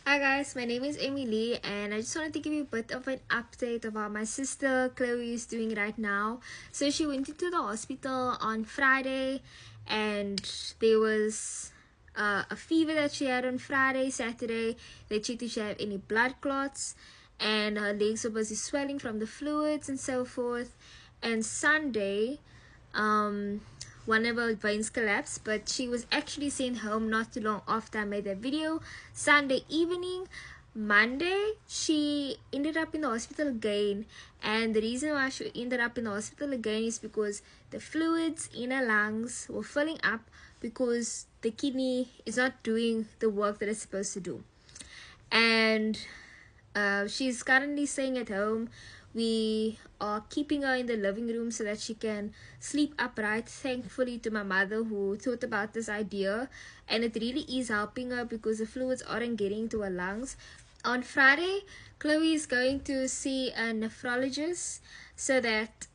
Hi guys, my name is Emily and I just wanted to give you a bit of an update of how my sister Chloe is doing right now. So she went into the hospital on Friday and there was a fever that she had on Friday. Saturday they checked if she had any blood clots and her legs were busy swelling from the fluids and so forth. And Sunday one of her veins collapsed, but she was actually sent home not too long after I made that video. Sunday evening, Monday, she ended up in the hospital again, and the reason why she ended up in the hospital again is because the fluids in her lungs were filling up because the kidney is not doing the work that it's supposed to do. And she's currently staying at home. We are keeping her in the living room so that she can sleep upright, thankfully to my mother who thought about this idea, and it really is helping her because the fluids aren't getting to her lungs. On Friday, Chloe is going to see a nephrologist so that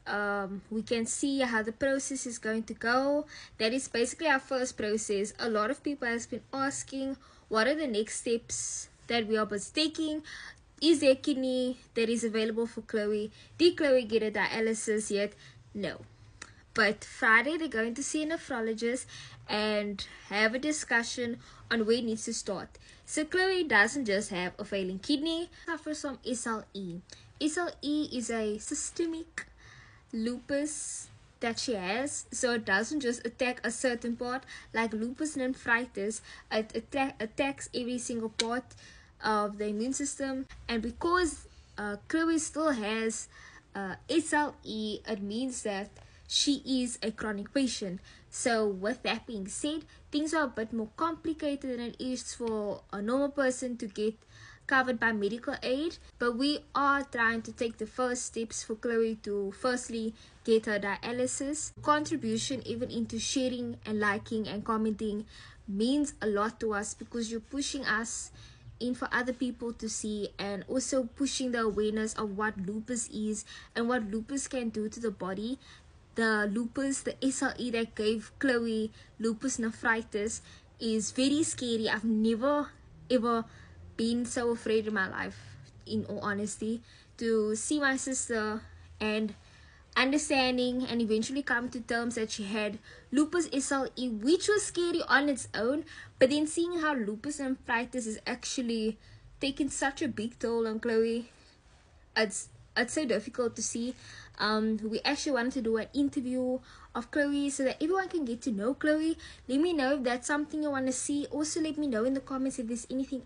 we can see how the process is going to go. That is basically our first process. A lot of people have been asking what are the next steps that we are taking. Is there a kidney that is available for Chloe? Did Chloe get a dialysis yet? No. But Friday they're going to see a nephrologist and have a discussion on where it needs to start. So Chloe doesn't just have a failing kidney, she suffers from SLE. SLE is a systemic lupus that she has, so it doesn't just attack a certain part like lupus nephritis. It attacks every single part of the immune system, and because Chloe still has SLE, it means that she is a chronic patient. So with that being said, things are a bit more complicated than it is for a normal person to get covered by medical aid, but we are trying to take the first steps for Chloe to firstly get her dialysis. Contribution even into sharing and liking and commenting means a lot to us because you're pushing us in for other people to see, and also pushing the awareness of what lupus is and what lupus can do to the body. The lupus, the SLE that gave Chloe lupus nephritis, is very scary. I've never ever been so afraid in my life, in all honesty. To see my sister and understanding and eventually come to terms that she had lupus SLE, which was scary on its own, but then seeing how lupus nephritis is actually taking such a big toll on Chloe, it's so difficult to see. We actually wanted to do an interview of Chloe so that everyone can get to know Chloe. Let me know if that's something you want to see. Also let me know in the comments if there's anything